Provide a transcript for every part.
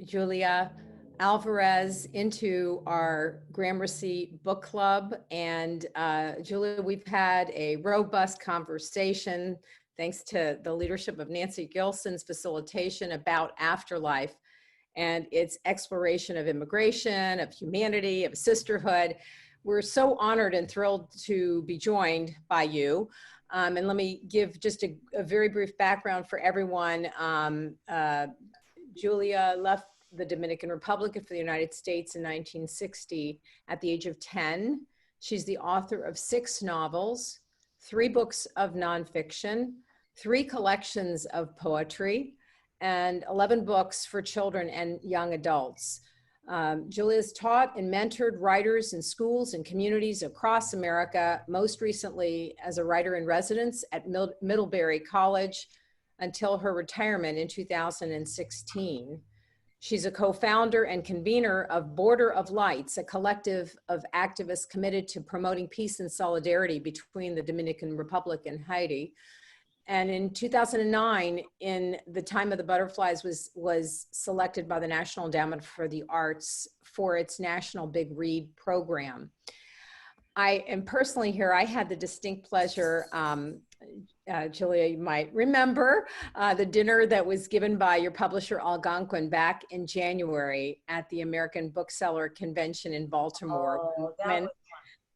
Julia Alvarez into our Gramercy Book Club. And Julia, we've had a robust conversation, thanks to the leadership of Nancy Gilson's facilitation, about Afterlife and its exploration of immigration, of humanity, of sisterhood. We're so honored and thrilled to be joined by you. And let me give just a very brief background for everyone. Julia left the Dominican Republic for the United States in 1960 at the age of 10. She's the author of 6 novels, 3 books of nonfiction, 3 collections of poetry, and 11 books for children and young adults. Julia has taught and mentored writers in schools and communities across America, most recently as a writer in residence at Middlebury College until her retirement in 2016. She's a co-founder and convener of Border of Lights, a collective of activists committed to promoting peace and solidarity between the Dominican Republic and Haiti. And in 2009, in The Time of the Butterflies, was selected by the National Endowment for the Arts for its National Big Read program. I am personally here. I had the distinct pleasure, Julia, you might remember the dinner that was given by your publisher Algonquin back in January at the American Bookseller Convention in Baltimore. Oh, that was fun.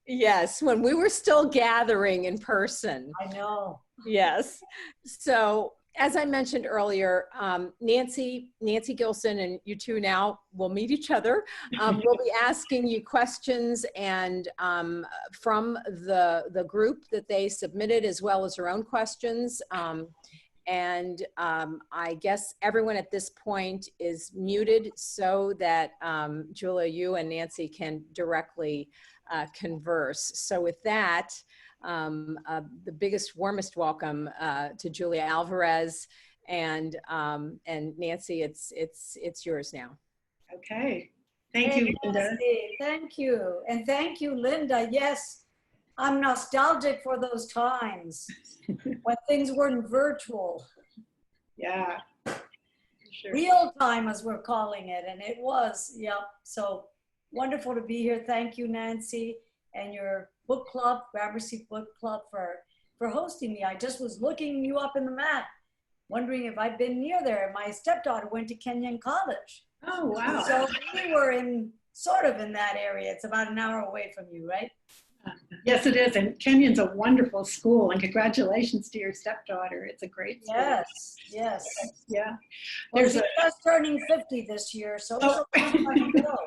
Yes, when we were still gathering in person. I know. Yes. So as I mentioned earlier, Nancy Gilson and you two now will meet each other. We'll be asking you questions and from the group that they submitted, as well as her own questions. I guess everyone at this point is muted so that Julia, you and Nancy can directly converse. So with that, the biggest, warmest welcome to Julia Alvarez, and Nancy, it's yours now. Okay, thank you, Linda. Nancy, thank you, and thank you, Linda. Yes, I'm nostalgic for those times when things weren't virtual. Yeah, sure. Real time, as we're calling it, and it was. Yep. So wonderful to be here. Thank you, Nancy, and your book club, Gramercy Book Club, for hosting me. I just was looking you up in the map, wondering if I'd been near there. My stepdaughter went to Kenyon College. Oh, wow. So we were sort of in that area. It's about an hour away from you, right? Yes, it is. And Kenyon's a wonderful school, and congratulations to your stepdaughter. It's a great school. Yes, yes. Yeah. Well, she's just turning 50 this year, so it's a long time to go.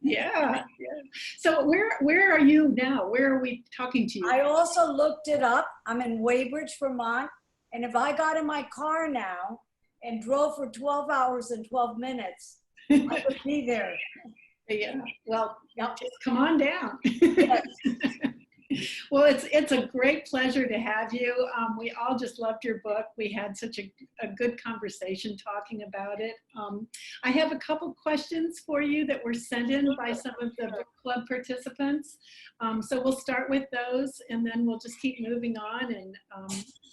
Yeah, yeah. So where are you now? Where are we talking to you? I also looked it up. I'm in Weybridge, Vermont. And if I got in my car now and drove for 12 hours and 12 minutes, I would be there. Yeah, well, Yep. just come on down. Yes. Well, it's a great pleasure to have you. We all just loved your book. We had such a good conversation talking about it. I have a couple questions for you that were sent in by some of the book club participants. So we'll start with those, and then we'll just keep moving on, and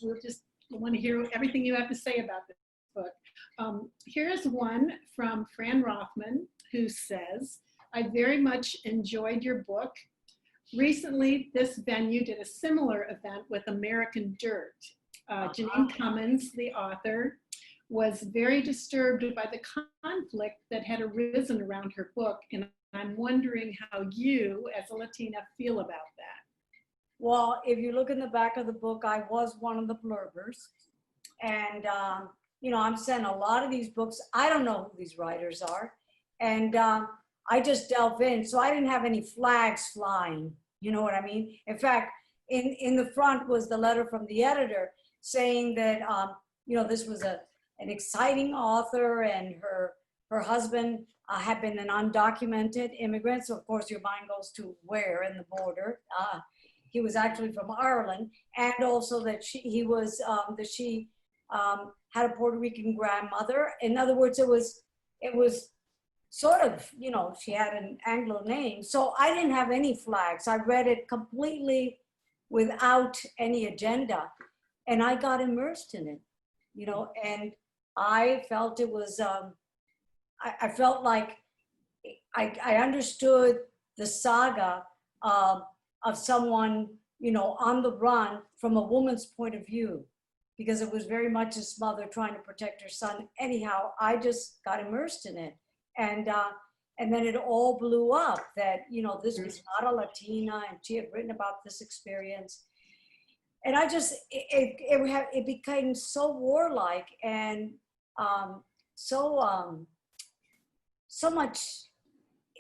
we'll just want to hear everything you have to say about this book. Here's one from Fran Rothman, who says, I very much enjoyed your book. Recently, this venue did a similar event with American Dirt. Janine Cummins, the author, was very disturbed by the conflict that had arisen around her book, and I'm wondering how you, as a Latina, feel about that. Well, if you look in the back of the book, I was one of the blurbers. And, you know, I'm sent a lot of these books. I don't know who these writers are. And I just delve in. So I didn't have any flags flying. You know what I mean? In fact, in the front was the letter from the editor saying that, you know, this was an exciting author, and her husband had been an undocumented immigrant. So of course your mind goes to where in the border. He was actually from Ireland, and also that she had a Puerto Rican grandmother. In other words, it was sort of, you know, she had an Anglo name. So I didn't have any flags. I read it completely without any agenda, and I got immersed in it, you know, and I felt it was I felt like I understood the saga of someone, you know, on the run from a woman's point of view, because it was very much his mother trying to protect her son. Anyhow, I just got immersed in it. And then it all blew up that, you know, this was not a Latina and she had written about this experience. And I just, it became so warlike and so much,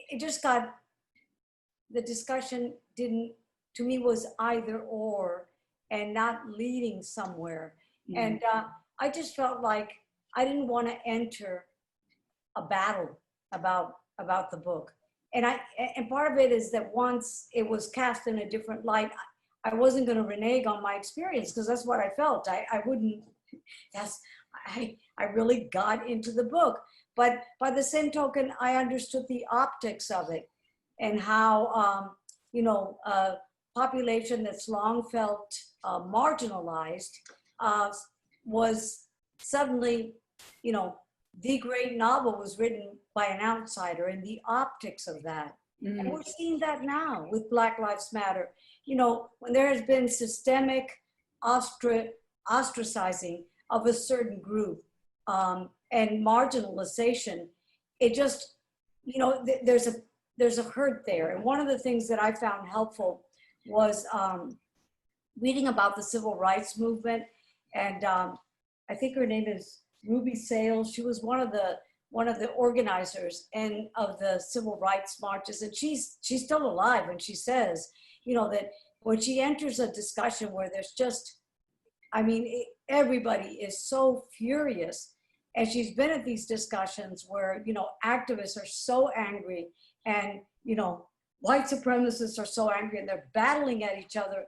it just got, the discussion didn't, to me, was either or and not leading somewhere. And I just felt like I didn't want to enter a battle about the book. And part of it is that once it was cast in a different light, I wasn't going to renege on my experience, because that's what I felt. I wouldn't, I really got into the book. But by the same token, I understood the optics of it and how, you know, a population that's long felt marginalized was suddenly, you know, the great novel was written by an outsider, and the optics of that. And we're seeing that now with Black Lives Matter. You know, when there has been systemic ostracizing of a certain group and marginalization, it just, you know, there's a hurt there. And one of the things that I found helpful was reading about the civil rights movement. And I think her name is Ruby Sales. She was one of the organizers and of the civil rights marches. And she's still alive. And she says, you know, that when she enters a discussion where there's just, I mean, everybody is so furious. And she's been at these discussions where, you know, activists are so angry and, you know, white supremacists are so angry and they're battling at each other.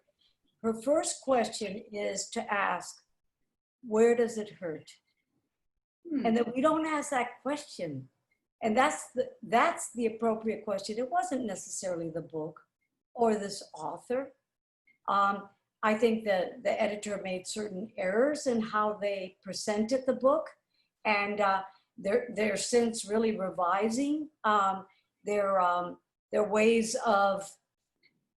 Her first question is to ask, where does it hurt? And that we don't ask that question. And that's the appropriate question. It wasn't necessarily the book or this author. I think that the editor made certain errors in how they presented the book. And they're since really revising their ways of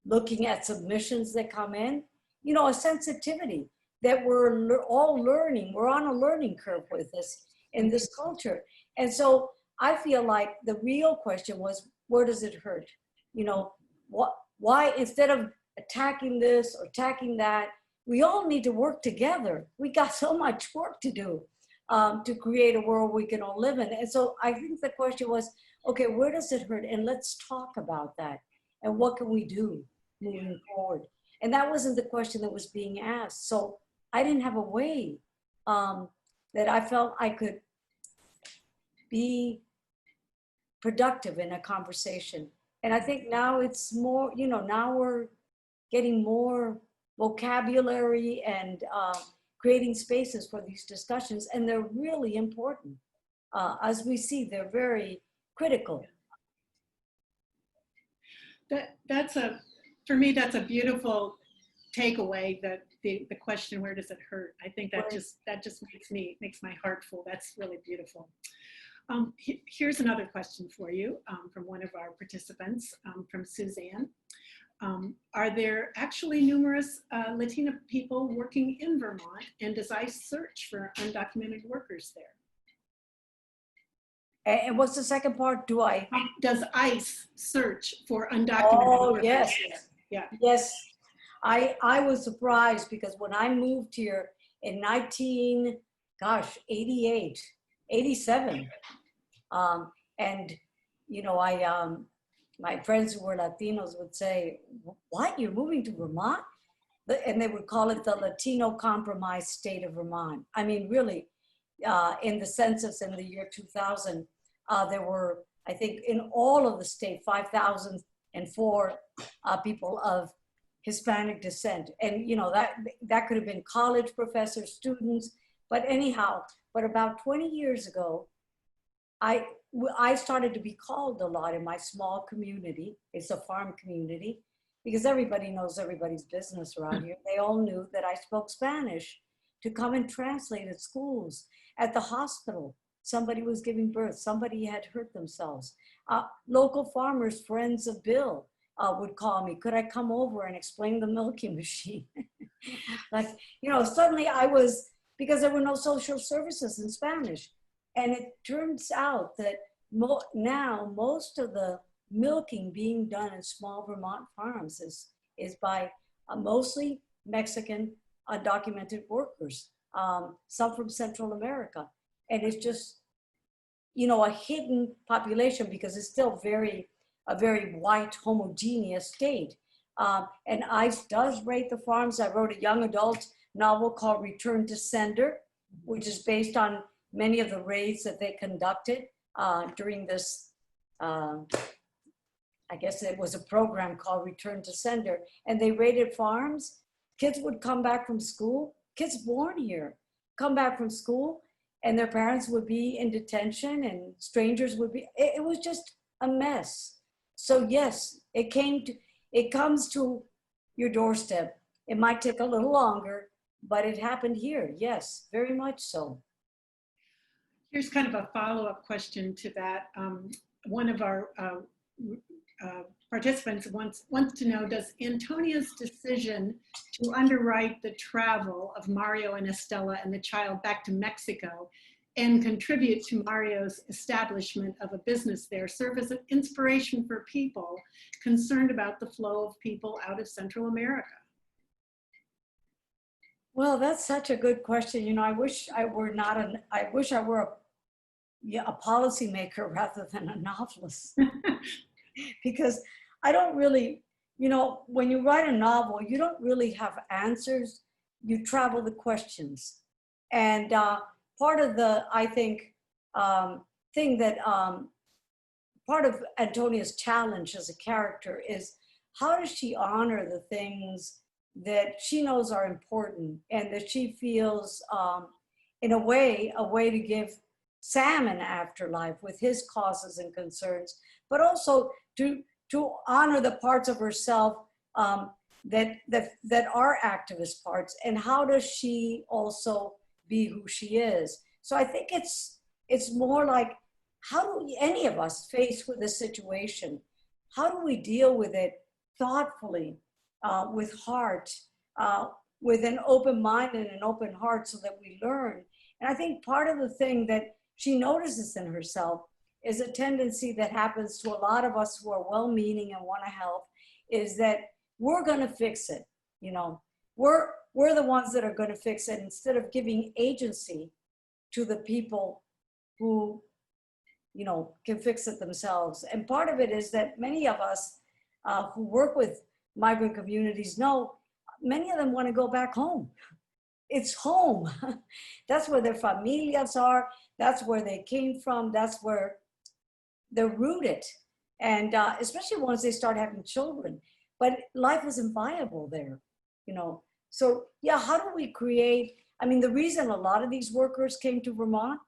looking at submissions that come in. You know, a sensitivity that we're all learning. We're on a learning curve with this in this culture. And so I feel like the real question was, where does it hurt? You know, why, instead of attacking this or attacking that, we all need to work together. We got so much work to do to create a world we can all live in. And so I think the question was, okay, where does it hurt? And let's talk about that. And what can we do moving forward? And that wasn't the question that was being asked. So I didn't have a way that I felt I could be productive in a conversation. And I think now it's more, you know, now we're getting more vocabulary and creating spaces for these discussions. And they're really important. As we see, they're very critical. For me, that's a beautiful takeaway, that the question, where does it hurt? I think that just makes my heart full. That's really beautiful. Here's another question for you from one of our participants, from Suzanne. Are there actually numerous Latina people working in Vermont, and does ICE search for undocumented workers there? And what's the second part? Does ICE search for undocumented workers? Yes. Yeah. Yes. I was surprised because when I moved here in 88, 87, and, you know, my friends who were Latinos would say, what, you're moving to Vermont? And they would call it the Latino compromised state of Vermont. I mean, really, in the census in the year 2000, there were, I think, in all of the state, 5,004 people of Hispanic descent. And, you know, that could have been college professors, students, but anyhow, but about 20 years ago, I started to be called a lot in my small community. It's a farm community, because everybody knows everybody's business around here. They all knew that I spoke Spanish, to come and translate at schools, at the hospital. somebody was giving birth, somebody had hurt themselves. Local farmers, friends of Bill, would call me, could I come over and explain the milking machine? Like, you know, suddenly I was, because there were no social services in Spanish. And it turns out that now most of the milking being done in small Vermont farms is by mostly Mexican undocumented workers, some from Central America. And it's just, you know, a hidden population because it's still a very white, homogeneous state. And ICE does rate the farms. I wrote a young adult novel called Return to Sender, which is based on many of the raids that they conducted during this, I guess it was a program called Return to Sender. And they raided farms. Kids would come back from school, kids born here, come back from school, and their parents would be in detention and strangers would be, it was just a mess. So yes, it comes to your doorstep. It might take a little longer, but it happened here. Yes, very much so. Here's kind of a follow-up question to that. One of our participants wants to know, does Antonia's decision to underwrite the travel of Mario and Estella and the child back to Mexico and contribute to Mario's establishment of a business there serve as an inspiration for people concerned about the flow of people out of Central America? Well, that's such a good question. You know, I wish I were a policymaker rather than a novelist. Because I don't really, you know, when you write a novel, you don't really have answers. You travel the questions. And part of the, I think, thing that, part of Antonia's challenge as a character is how does she honor the things that she knows are important and that she feels, in a way to give Sam an afterlife with his causes and concerns, but also to honor the parts of herself that are activist parts, and how does she also be who she is. So I think it's more like, how do any of us face with a situation? How do we deal with it thoughtfully, with heart, with an open mind and an open heart so that we learn? And I think part of the thing that she notices in herself is a tendency that happens to a lot of us who are well-meaning and want to help, is that we're going to fix it. You know, we're the ones that are going to fix it, instead of giving agency to the people who, you know, can fix it themselves. And part of it is that many of us who work with migrant communities know many of them want to go back home. It's home. That's where their familias are. That's where they came from. That's where they're rooted. And especially once they start having children. But life isn't viable there, you know. So yeah, how do we create, I mean, the reason a lot of these workers came to Vermont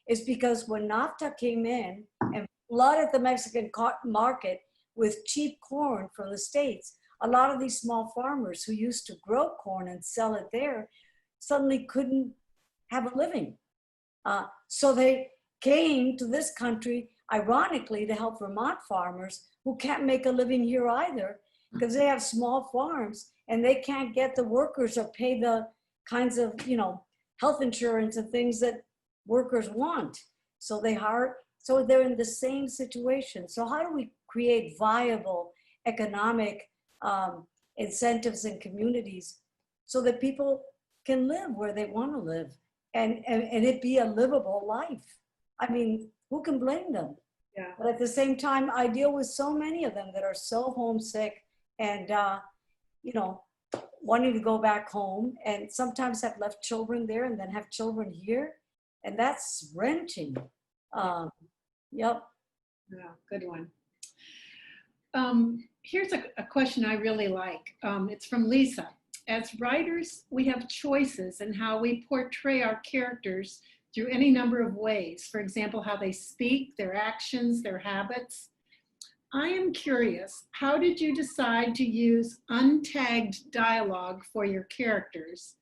is because when NAFTA came in and flooded the Mexican market with cheap corn from the States, a lot of these small farmers who used to grow corn and sell it there suddenly couldn't have a living. So they came to this country, ironically, to help Vermont farmers who can't make a living here either, because they have small farms and they can't get the workers or pay the kinds of, you know, health insurance and things that workers want. So they're in the same situation. So how do we create viable economic incentives in communities so that people can live where they want to live and it be a livable life? I mean, who can blame them? Yeah. But at the same time, I deal with so many of them that are so homesick and, you know, wanting to go back home, and sometimes have left children there and then have children here. And that's wrenching. Yep. Yeah, good one. Here's a question I really like. It's from Lisa. As writers, we have choices in how we portray our characters through any number of ways. For example, how they speak, their actions, their habits. I am curious, how did you decide to use untagged dialogue for your characters?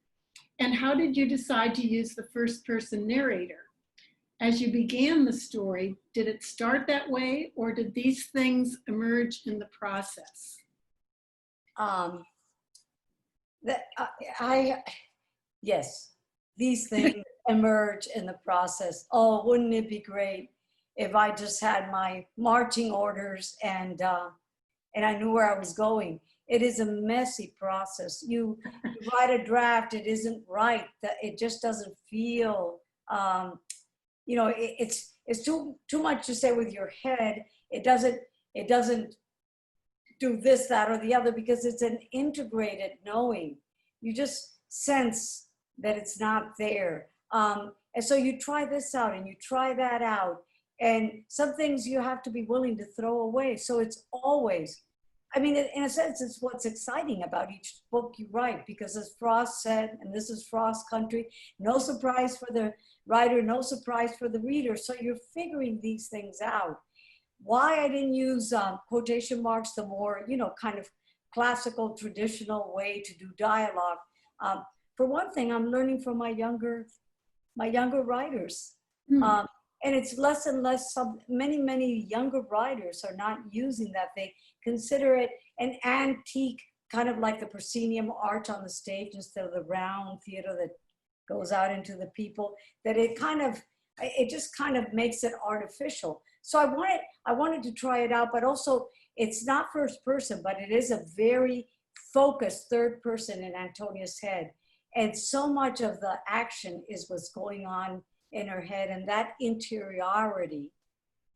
And how did you decide to use the first person narrator? as you began the story, did it start that way, or did these things emerge in the process? That yes, these things emerge in the process. Oh, wouldn't it be great if I just had my marching orders and I knew where I was going. It is a messy process. You write a draft, it isn't right. It just doesn't feel. It's too much to say with your head. It doesn't do this, that, or the other, because it's an integrated knowing. You just sense that it's not there. And so you try this out and you try that out. And some things you have to be willing to throw away. So it's always, I mean, in a sense, it's what's exciting about each book you write, because as Frost said, and this is Frost country, no surprise for the writer, no surprise for the reader. So you're figuring these things out. Why I didn't use quotation marks, the more, kind of classical, traditional way to do dialogue. For one thing, I'm learning from my younger writers. And it's less and less, many younger writers are not using that. They consider it an antique, kind of like the proscenium arch on the stage instead of the round theater that goes out into the people, that it just kind of makes it artificial. So I wanted to try it out, but also it's not first person, but it is a very focused third person in Antonia's head. And so much of the action is what's going on in her head, and that interiority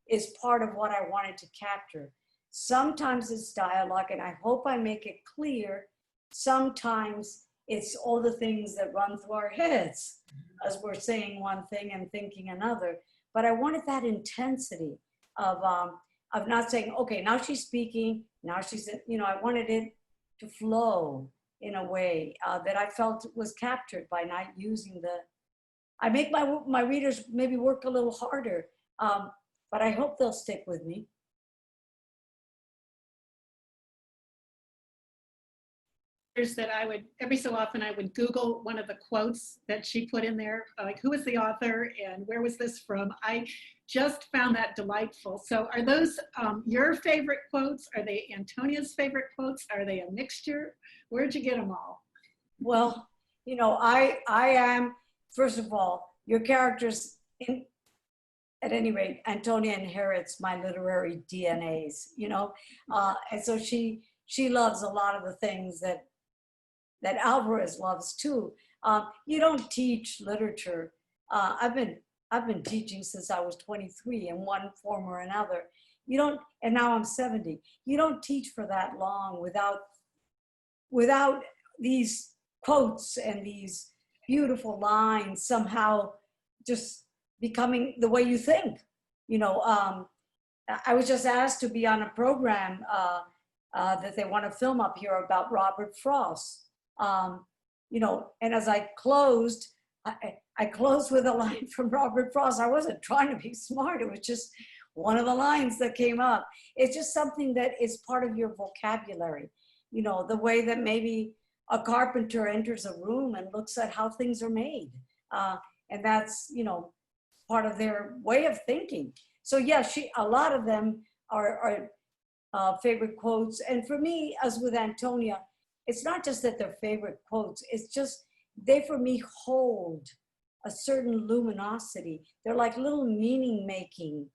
is part of what I wanted to capture. Sometimes it's dialogue, and I hope I make it clear. Sometimes it's all the things that run through our heads as we're saying one thing and thinking another. But I wanted that intensity of not saying, okay, now she's speaking, now she's, I wanted it to flow in a way that I felt was captured by not using I make my readers maybe work a little harder, but I hope they'll stick with me. That I would, every so often I would Google one of the quotes that she put in there, like who is the author and where was this from? I just found that delightful. So are those your favorite quotes? Are they Antonia's favorite quotes? Are they a mixture? Where'd you get them all? Well, I am, first of all, your characters, at any rate, Antonia inherits my literary DNAs, and so she loves a lot of the things that Alvarez loves too. You don't teach literature. I've been teaching since I was 23 in one form or another. You don't, and now I'm 70. You don't teach for that long without these quotes and these beautiful lines somehow just becoming the way you think. I was just asked to be on a program that they want to film up here about Robert Frost. And as I closed, I closed with a line from Robert Frost. I wasn't trying to be smart. It was just one of the lines that came up. It's just something that is part of your vocabulary. The way that maybe a carpenter enters a room and looks at how things are made. And that's, part of their way of thinking. So yeah, a lot of them are favorite quotes. And for me, as with Antonia, it's not just that they're favorite quotes, it's just they, for me, hold a certain luminosity. They're like little meaning-making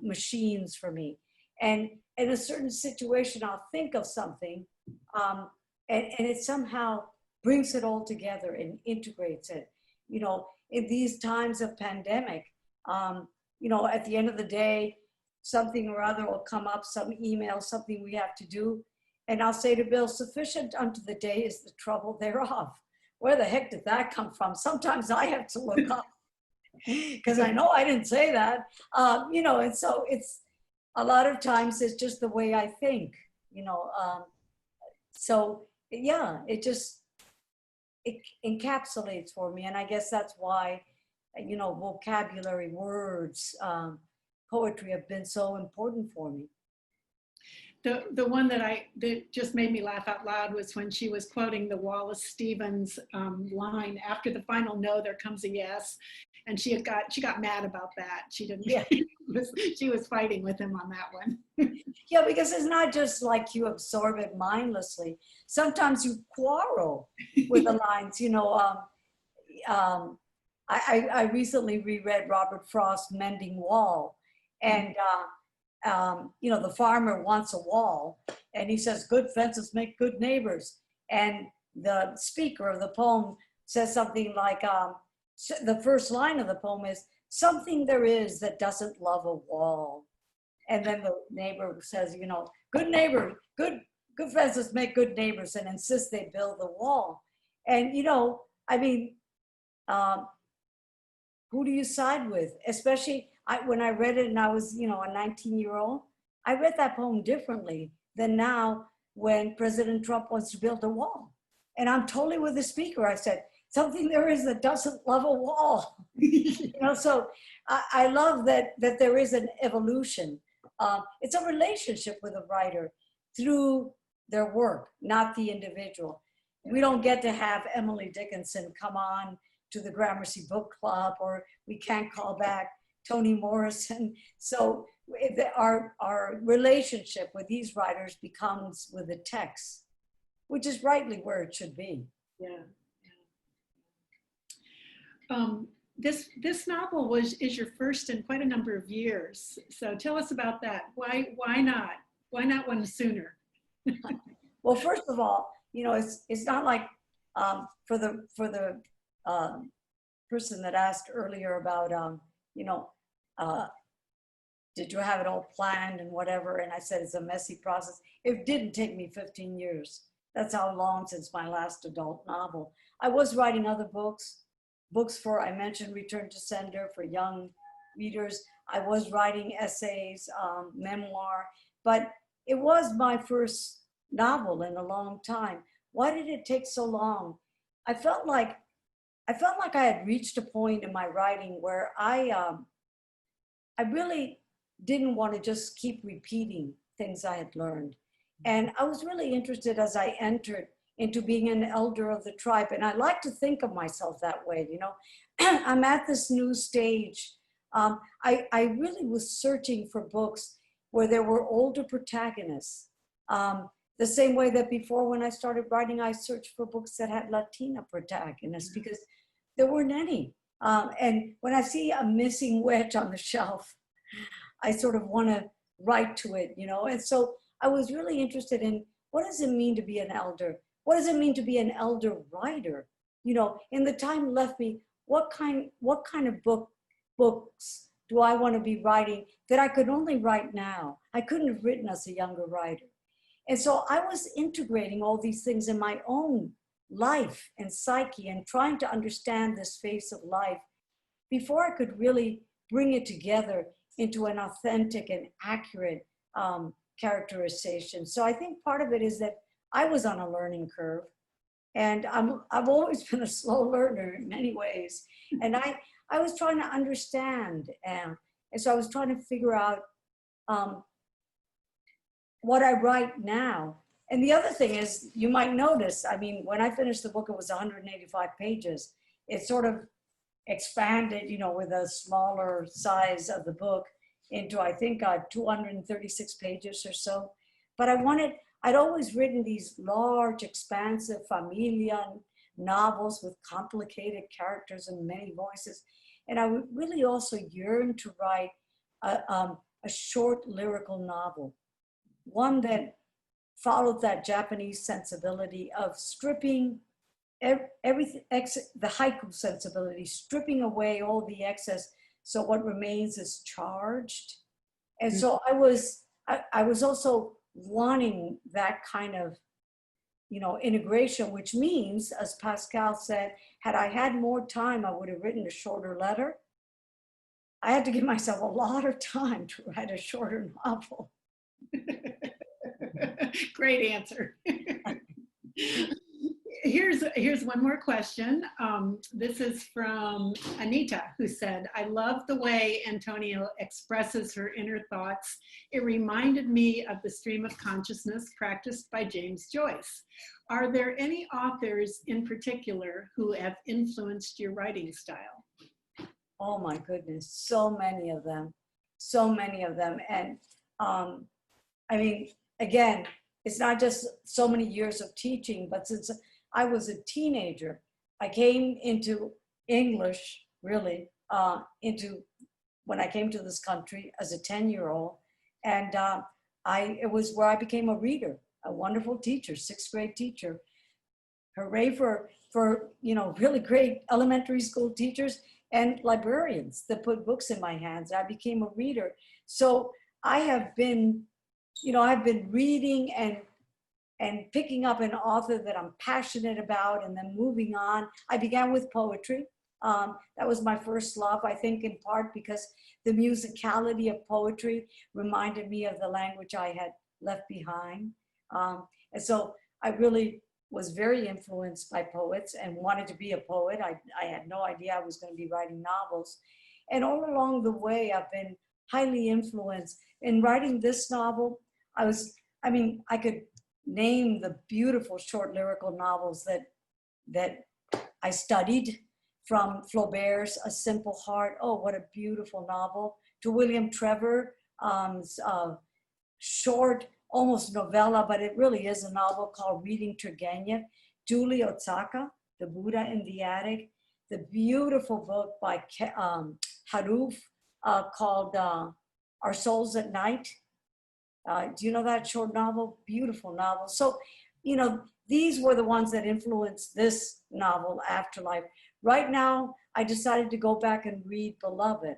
machines for me. And in a certain situation, I'll think of something, and it somehow brings it all together and integrates it. In these times of pandemic, at the end of the day, something or other will come up, some email, something we have to do. And I'll say to Bill, sufficient unto the day is the trouble thereof. Where the heck did that come from? Sometimes I have to look up because I know I didn't say that. And so it's a lot of times it's just the way I think, so yeah, it encapsulates for me. And I guess that's why, vocabulary, words, poetry have been so important for me. The one that just made me laugh out loud was when she was quoting the Wallace Stevens line, "After the final no, there comes a yes," and she got mad about that. She didn't. Yeah. She was fighting with him on that one. Yeah, because it's not just like you absorb it mindlessly. Sometimes you quarrel with the lines. I recently reread Robert Frost's Mending Wall, and the farmer wants a wall, and he says, "Good fences make good neighbors." And the speaker of the poem says something like, the first line of the poem is, "Something there is that doesn't love a wall." And then the neighbor says, "Good neighbor, good fences make good neighbors," and insists they build the wall. And, I mean, who do you side with? Especially when I read it and I was, a 19-year-old, I read that poem differently than now when President Trump wants to build a wall. And I'm totally with the speaker. I said, something there is that doesn't love a wall. So I love that there is an evolution. It's a relationship with a writer through their work, not the individual. We don't get to have Emily Dickinson come on to the Gramercy Book Club, or we can't call back Toni Morrison. So our relationship with these writers becomes with the text, which is rightly where it should be. Yeah. This novel is your first in quite a number of years. So tell us about that. Why not? Why not one sooner? Well, first of all, it's not like for the person that asked earlier about did you have it all planned and whatever, and I said it's a messy process. It didn't take me 15 years. That's how long since my last adult novel. I was writing other books for, I mentioned Return to Sender, for young readers. I was writing essays, memoir, but it was my first novel in a long time. Why did it take so long? I felt like I had reached a point in my writing where I really didn't want to just keep repeating things I had learned. And I was really interested as I entered into being an elder of the tribe. And I like to think of myself that way, I'm at this new stage. I really was searching for books where there were older protagonists. The same way that before, when I started writing, I searched for books that had Latina protagonists because there weren't any. And when I see a missing wedge on the shelf, I sort of want to write to it, And so I was really interested in, what does it mean to be an elder? What does it mean to be an elder writer? In the time left me, what kind of books do I want to be writing that I could only write now? I couldn't have written as a younger writer. And so I was integrating all these things in my own life and psyche and trying to understand this phase of life before I could really bring it together into an authentic and accurate characterization. So I think part of it is that I was on a learning curve, and I've always been a slow learner in many ways. And I was trying to understand, and so I was trying to figure out what I write now. And the other thing is, you might notice, when I finished the book, it was 185 pages. It sort of expanded, with a smaller size of the book into, I think, 236 pages or so. But I'd always written these large, expansive familia novels with complicated characters and many voices. And I would really also yearn to write a short lyrical novel, one that followed that Japanese sensibility of stripping everything, the haiku sensibility, stripping away all the excess, so what remains is charged. And so I was also wanting that kind of, integration, which means, as Pascal said, had I had more time, I would have written a shorter letter. I had to give myself a lot of time to write a shorter novel. Great answer. Here's one more question. This is from Anita, who said, I love the way Antonia expresses her inner thoughts. It reminded me of the stream of consciousness practiced by James Joyce. Are there any authors in particular who have influenced your writing style? Oh my goodness, so many of them, so many of them. And I mean, again, it's not just so many years of teaching, but since I was a teenager, I came into English really when I came to this country as a 10-year-old. And it was where I became a reader, a wonderful teacher, 6th grade teacher. Hooray for really great elementary school teachers and librarians that put books in my hands. I became a reader. So I have been, I've been reading and picking up an author that I'm passionate about and then moving on. I began with poetry. That was my first love, I think in part because the musicality of poetry reminded me of the language I had left behind. And so I really was very influenced by poets and wanted to be a poet. I had no idea I was going to be writing novels. And all along the way, I've been highly influenced. In writing this novel, I could name the beautiful short lyrical novels that I studied, from Flaubert's A Simple Heart. Oh, what a beautiful novel. To William Trevor, short, almost novella, but it really is a novel called Reading Turgenev. Julie Otsaka, The Buddha in the Attic. The beautiful book by Haruf called Our Souls at Night. Do you know that short novel? Beautiful novel. So, these were the ones that influenced this novel, Afterlife. Right now, I decided to go back and read Beloved.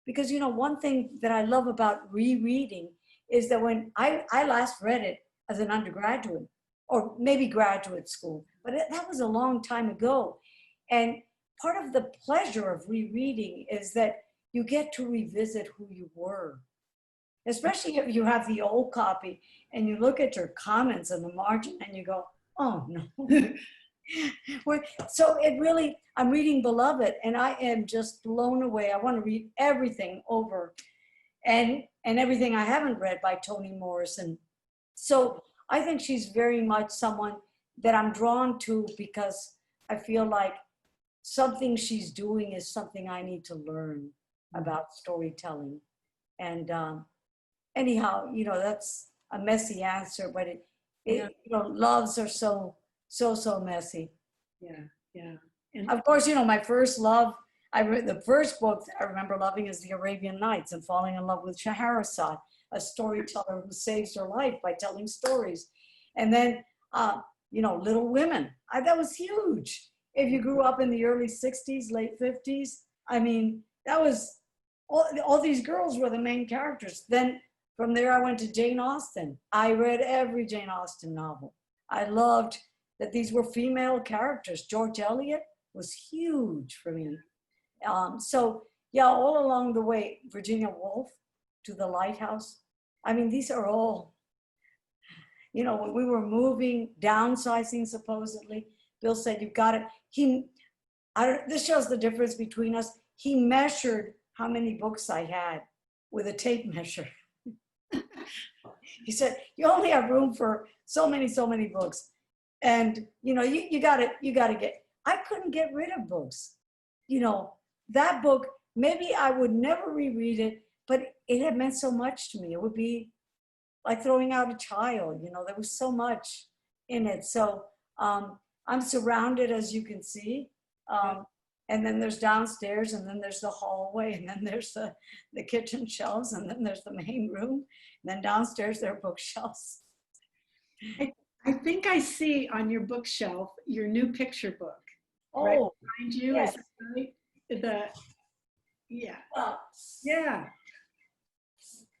Because, one thing that I love about rereading is that when I last read it as an undergraduate, or maybe graduate school, but that was a long time ago. And part of the pleasure of rereading is that you get to revisit who you were. Especially if you have the old copy and you look at your comments in the margin and you go, oh no. So I'm reading Beloved and I am just blown away. I want to read everything over and everything I haven't read by Toni Morrison. So I think she's very much someone that I'm drawn to because I feel like something she's doing is something I need to learn about storytelling. And anyhow, that's a messy answer, but loves are so messy. Yeah. And of course, my first love, the first book that I remember loving is The Arabian Nights and falling in love with Scheherazade, a storyteller who saves her life by telling stories. And then, Little Women, that was huge. If you grew up in the early 60s, late 50s, that was, all these girls were the main characters. Then from there, I went to Jane Austen. I read every Jane Austen novel. I loved that these were female characters. George Eliot was huge for me. So yeah, all along the way, Virginia Woolf, To the Lighthouse. These are all, when we were moving, downsizing supposedly, Bill said, you've got it. This shows the difference between us. He measured how many books I had with a tape measure. He said, you only have room for so many books. And, you got to get, I couldn't get rid of books. That book, maybe I would never reread it, but it had meant so much to me. It would be like throwing out a child, there was so much in it. So I'm surrounded, as you can see. And then there's downstairs, and then there's the hallway, and then there's the kitchen shelves, and then there's the main room. And then downstairs there are bookshelves. I think I see on your bookshelf your new picture book. Oh, right behind you. yes. Is that right? Yeah. Well, Yeah.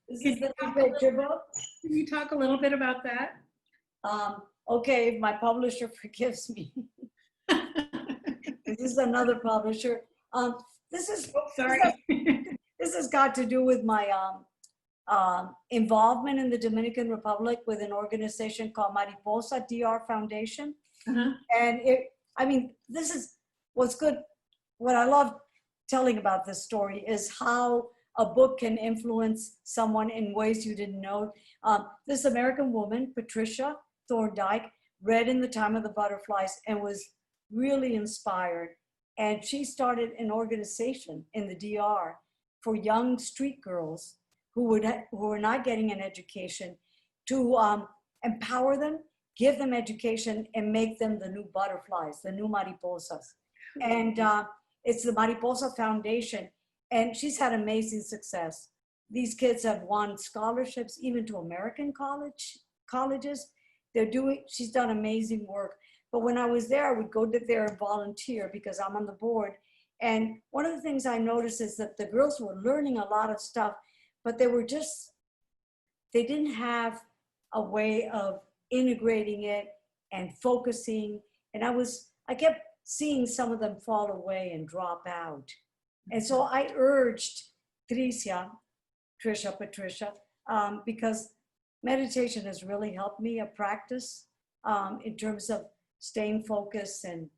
this is the new picture book. Can you talk a little bit about that? Okay, if my publisher forgives me. This is another publisher. This is, Sorry. This has got to do with my involvement in the Dominican Republic with an organization called Mariposa DR Foundation. Uh-huh. And I mean, this is what's good. What I love telling about this story is how a book can influence someone in ways you didn't know. This American woman, Patricia Thorndike, read In the Time of the Butterflies and was really inspired. And she started an organization in the DR for young street girls who were not getting an education to empower them, give them education, and make them the new butterflies, the new mariposas. And it's the Mariposa Foundation, and she's had amazing success. These kids have won scholarships even to American colleges. She's done amazing work. But when I was there, I would go there and volunteer because I'm on the board. And one of the things I noticed is that the girls were learning a lot of stuff, but they didn't have a way of integrating it and focusing. And I kept seeing some of them fall away and drop out. And so I urged Patricia, because meditation has really helped me a practice in terms of staying focused and,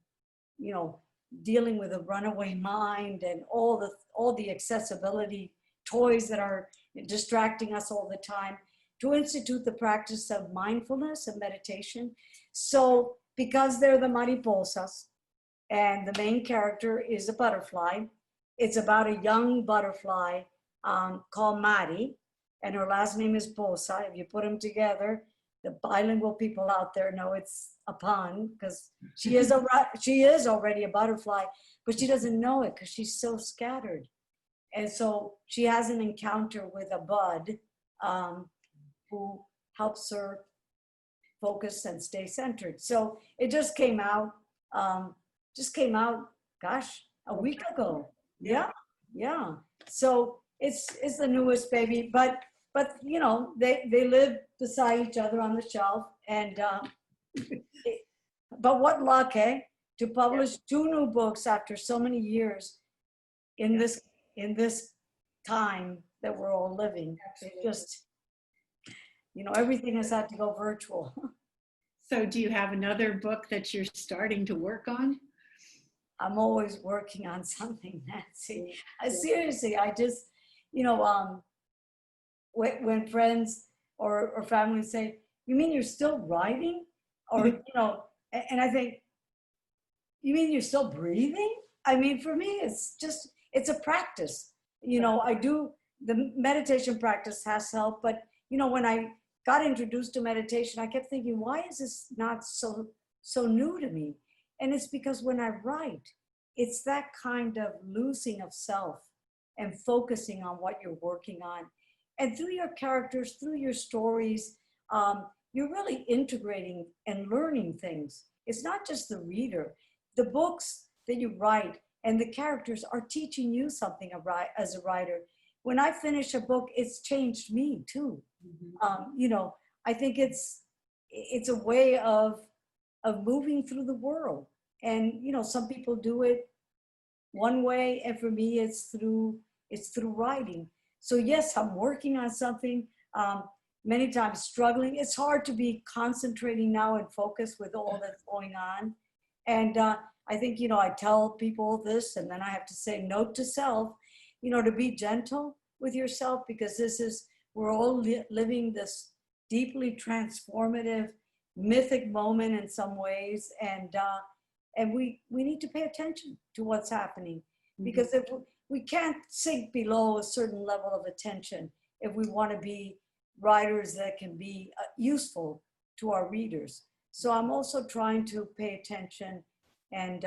dealing with a runaway mind and all the accessibility toys that are distracting us all the time, to institute the practice of mindfulness and meditation. So because they're the mariposas and the main character is a butterfly, it's about a young butterfly called Mari, and her last name is Posa. If you put them together, the bilingual people out there know it's a pun, because she is already a butterfly, but she doesn't know it because she's so scattered. And so she has an encounter with a bud who helps her focus and stay centered. So it just came out, gosh, a week ago. Yeah. So it's the newest baby, but they live beside each other on the shelf, and but what luck, to publish 2 new books after so many years in this time that we're all living. It's just, everything has had to go virtual. So do you have another book that you're starting to work on? I'm always working on something, Nancy. Seriously, I just, when friends or family say, "You mean you're still writing?" Or, and I think, "You mean you're still breathing?" I mean, for me, it's a practice. I do, the meditation practice has helped, but, when I got introduced to meditation, I kept thinking, why is this not so new to me? And it's because when I write, it's that kind of losing of self and focusing on what you're working on. And through your characters, through your stories, you're really integrating and learning things. It's not just the reader. The books that you write and the characters are teaching you something as a writer. When I finish a book, it's changed me too. I think it's a way of moving through the world. And some people do it one way, and for me, it's through writing. So yes, I'm working on something. Many times struggling. It's hard to be concentrating now and focus with all that's going on. And I think I tell people this, and then I have to say, note to self, to be gentle with yourself, because we're all living this deeply transformative, mythic moment in some ways, and we need to pay attention to what's happening, because if we can't sink below a certain level of attention if we want to be writers that can be useful to our readers. So I'm also trying to pay attention and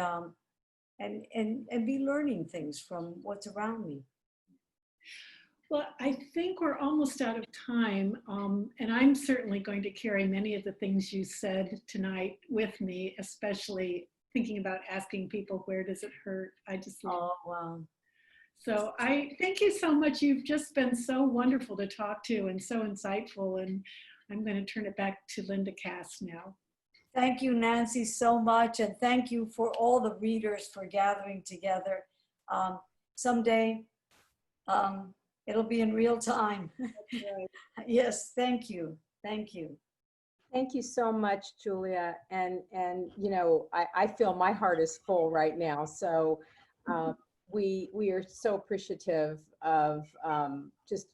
be learning things from what's around me. Well, I think we're almost out of time, and I'm certainly going to carry many of the things you said tonight with me, especially thinking about asking people, where does it hurt? Oh, wow. So I thank you so much. You've just been so wonderful to talk to and so insightful, and I'm going to turn it back to Linda Cass now. Thank you, Nancy, so much, and thank you for all the readers for gathering together. Someday, it'll be in real time. Right. Yes, thank you. Thank you. Thank you so much, Julia. And you know, I feel my heart is full right now. So um, we are so appreciative of just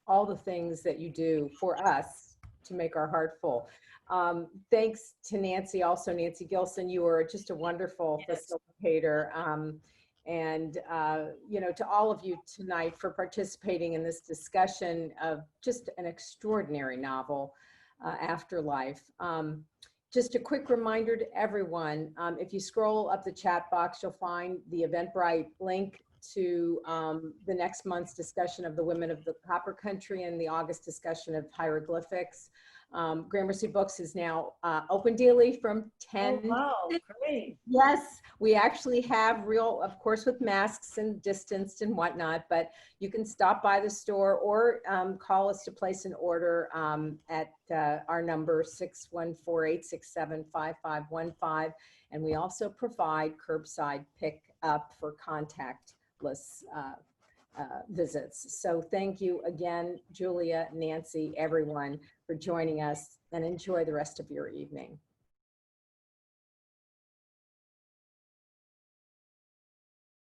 all the things that you do for us to make our heart full. Thanks to Nancy, also Nancy Gilson. You are just a wonderful Yes. facilitator. And you know, to all of you tonight for participating in this discussion of just an extraordinary novel, Afterlife. Just a quick reminder to everyone, if you scroll up the chat box, you'll find the Eventbrite link to the next month's discussion of the Women of the Copper Country and the August discussion of hieroglyphics. Gramercy Books is now open daily from 10. Oh, wow, great. Yes, we actually have real, of course, with masks and distanced and whatnot, but you can stop by the store or call us to place an order at our number 614-867-5515. And we also provide curbside pickup for contactless visits. So thank you again, Julia, Nancy, everyone, for joining us, and enjoy the rest of your evening.